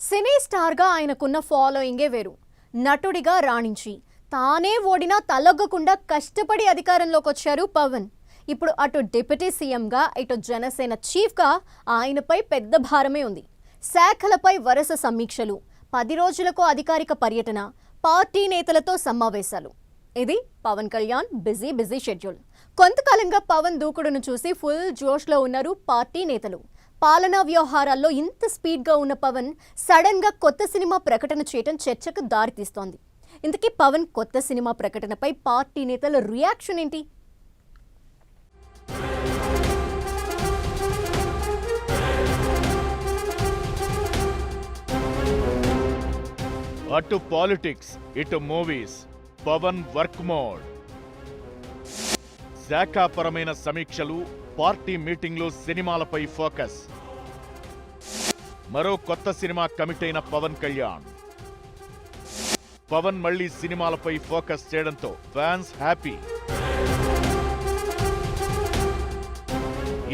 సినీ స్టార్గా ఆయనకున్న ఫాలోయింగే వేరు. నటుడిగా రాణించి తానే ఓడినా తలొగ్గకుండా కష్టపడి అధికారంలోకి వచ్చారు పవన్. ఇప్పుడు అటు డిప్యూటీ సీఎంగా ఇటు జనసేన చీఫ్గా ఆయనపై పెద్ద భారమే ఉంది. శాఖలపై వరుస సమీక్షలు, 10 రోజులకు అధికారిక పర్యటన, పార్టీ నేతలతో సమావేశాలు. ఇది పవన్ కళ్యాణ్ బిజీ షెడ్యూల్. కొంతకాలంగా పవన్ దూకుడును చూసి ఫుల్ జోష్లో ఉన్నారు పార్టీ నేతలు. పాలనా వ్యవహారాల్లో ఇంత స్పీడ్గా ఉన్న పవన్ సడన్ గా కొత్త సినిమా ప్రకటన చేయడం చర్చకు దారితీస్తోంది. ఇంతకీ పవన్ కొత్త సినిమా ప్రకటనపై పార్టీ నేతల రియాక్షన్ ఏంటి? అటు పాలిటిక్స్, ఇటు మూవీస్, పవన్ వర్క్ మోడ్. శాఖాపరమైన సమీక్షలు, పార్టీ మీటింగ్లు, సినిమాలపై ఫోకస్. మరో కొత్త సినిమా కమిట్ అయిన పవన్ కళ్యాణ్. పవన్ మళ్లీ సినిమాలపై ఫోకస్ చేయడంతో fans happy.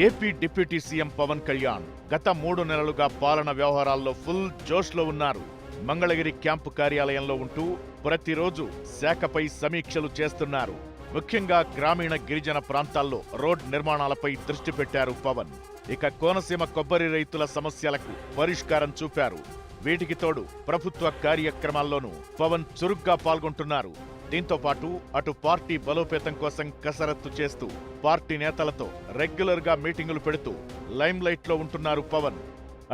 AP deputy CM Pawan Kalyan గత 3 నెలలుగా పాలన వ్యవహారాల్లో ఫుల్ జోష్లో ఉన్నారు. మంగళగిరి క్యాంపు కార్యాలయంలో ఉంటూ ప్రతిరోజు శాఖపై సమీక్షలు చేస్తున్నారు. ముఖ్యంగా గ్రామీణ గిరిజన ప్రాంతాల్లో రోడ్ నిర్మాణాలపై దృష్టి పెట్టారు పవన్. ఇక కోనసీమ కొబ్బరి రైతుల సమస్యలకు పరిష్కారం చూపారు. వీటికి తోడు ప్రభుత్వ కార్యక్రమాల్లోనూ పవన్ చురుగ్గా పాల్గొంటున్నారు. దీంతో పాటు అటు పార్టీ బలోపేతం కోసం కసరత్తు చేస్తూ పార్టీ నేతలతో రెగ్యులర్ గా మీటింగులు పెడుతూ లైమ్ లైట్ లో ఉంటున్నారు పవన్.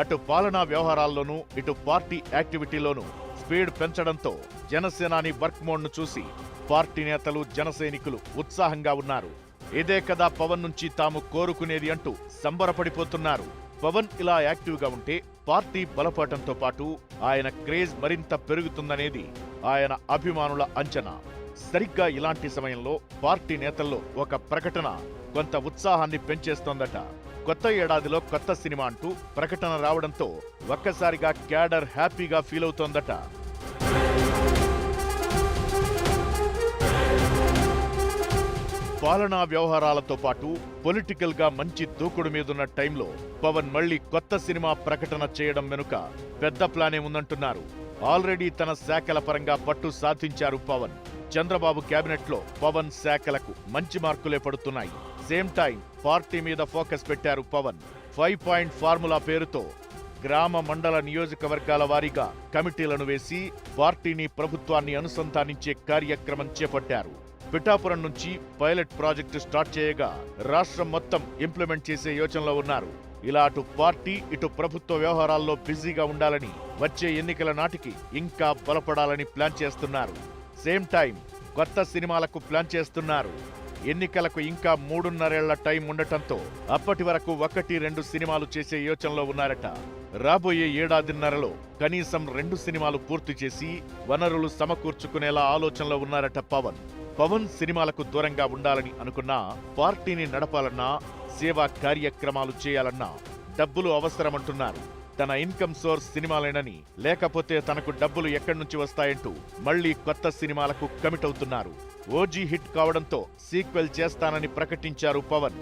అటు పాలనా వ్యవహారాల్లోనూ ఇటు పార్టీ యాక్టివిటీలోనూ స్పీడ్ పెంచడంతో జనసేనాని వర్క్ మోడ్ ను చూసి పార్టీ నేతలు, జనసైనికులు ఉత్సాహంగా ఉన్నారు. ఇదే కదా పవన్ నుంచి తాము కోరుకునేది అంటూ సంబరపడిపోతున్నారు. పవన్ ఇలా యాక్టివ్ గా ఉంటే పార్టీ బలపడటంతో పాటు ఆయన క్రేజ్ మరింత పెరుగుతుందనేది ఆయన అభిమానుల అంచనా. సరిగ్గా ఇలాంటి సమయంలో పార్టీ నేతల్లో ఒక ప్రకటన కొంత ఉత్సాహాన్ని పెంచేస్తోందట. కొత్త ఏడాదిలో కొత్త సినిమా అంటూ ప్రకటన రావడంతో ఒక్కసారిగా క్యాడర్ హ్యాపీగా ఫీల్ అవుతోందట. పాలనా వ్యవహారాలతో పాటు పొలిటికల్ గా మంచి దూకుడు మీదున్న టైంలో పవన్ మళ్లీ కొత్త సినిమా ప్రకటన చేయడం వెనుక పెద్ద ప్లానే ఉందంటున్నారు. ఆల్రెడీ తన శాఖల పరంగా పట్టు సాధించారు పవన్. చంద్రబాబు కేబినెట్ లో పవన్ శాఖలకు మంచి మార్కులే పడుతున్నాయి. సేమ్ టైం పార్టీ మీద ఫోకస్ పెట్టారు పవన్. 5 పాయింట్ ఫార్ములా పేరుతో గ్రామ, మండల, నియోజకవర్గాల వారీగా కమిటీలను వేసి పార్టీని, ప్రభుత్వాన్ని అనుసంధానించే కార్యక్రమం చేపట్టారు. పిఠాపురం నుంచి పైలట్ ప్రాజెక్టు స్టార్ట్ చేయగా రాష్ట్రం మొత్తం ఇంప్లిమెంట్ చేసే యోచనలో ఉన్నారు. ఇలా అటు పార్టీ, ఇటు ప్రభుత్వ వ్యవహారాల్లో బిజీగా ఉండాలని, వచ్చే ఎన్నికల నాటికి ఇంకా బలపడాలని ప్లాన్ చేస్తున్నారు. సేమ్ టైం కొత్త సినిమాలకు ప్లాన్ చేస్తున్నారు. ఎన్నికలకు ఇంకా 3.5 ఏళ్ల టైం ఉండటంతో అప్పటి వరకు 1-2 సినిమాలు చేసే యోచనలో ఉన్నారట. రాబోయే ఏడాదిన్నరలో కనీసం 2 సినిమాలు పూర్తి చేసి వనరులు సమకూర్చుకునేలా ఆలోచనలో ఉన్నారట పవన్. పవన్ సినిమాలకు దూరంగా ఉండాలని అనుకున్నా, పార్టీని నడపాలన్నా, సేవా కార్యక్రమాలు చేయాలన్నా డబ్బులు అవసరమంటున్నారు. తన ఇన్కమ్ సోర్స్ సినిమాలేనని, లేకపోతే తనకు డబ్బులు ఎక్కడి నుంచి వస్తాయంటూ మళ్లీ కొత్త సినిమాలకు కమిట్ అవుతున్నారు. ఓజీ హిట్ కావడంతో సీక్వెల్ చేస్తానని ప్రకటించారు పవన్.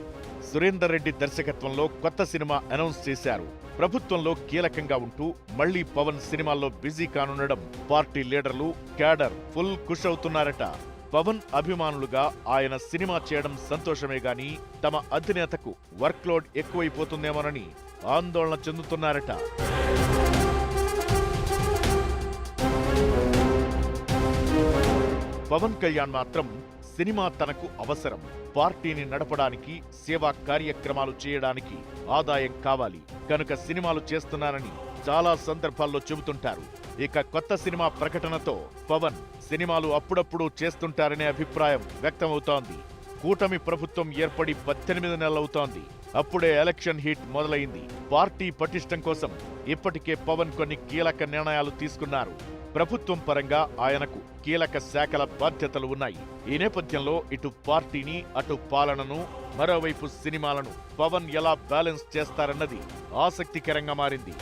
సురేందర్ రెడ్డి దర్శకత్వంలో కొత్త సినిమా అనౌన్స్ చేశారు. ప్రభుత్వంలో కీలకంగా ఉంటూ మళ్లీ పవన్ సినిమాల్లో బిజీ కానుండడం పార్టీ లీడర్లు, క్యాడర్ ఫుల్ ఖుష్ అవుతున్నారట. పవన్ అభిమానులుగా ఆయన సినిమా చేయడం సంతోషమే గాని తమ అధినేతకు వర్క్లోడ్ ఎక్కువైపోతుందేమోనని ఆందోళన చెందుతున్నారట. పవన్ కళ్యాణ్ మాత్రం సినిమా తనకు అవసరం. పార్టీని నడపడానికి, సేవా కార్యక్రమాలు చేయడానికి ఆదాయం కావాలి కనుక సినిమాలు చేస్తున్నానని చాలా సందర్భాల్లో చెబుతుంటారు. ఇక కొత్త సినిమా ప్రకటనతో పవన్ సినిమాలు అప్పుడప్పుడు చేస్తుంటారనే అభిప్రాయం వ్యక్తమవుతోంది. కూటమి ప్రభుత్వం ఏర్పడి 18 నెలలవుతోంది. అప్పుడే ఎలక్షన్ హీట్ మొదలైంది. పార్టీ పటిష్టం కోసం ఇప్పటికే పవన్ కొన్ని కీలక నిర్ణయాలు తీసుకున్నారు. ప్రభుత్వం పరంగా ఆయనకు కీలక శాఖల బాధ్యతలు ఉన్నాయి. ఈ నేపథ్యంలో ఇటు పార్టీని, అటు పాలనను, మరోవైపు సినిమాలను పవన్ ఎలా బ్యాలెన్స్ చేస్తారన్నది ఆసక్తికరంగా మారింది.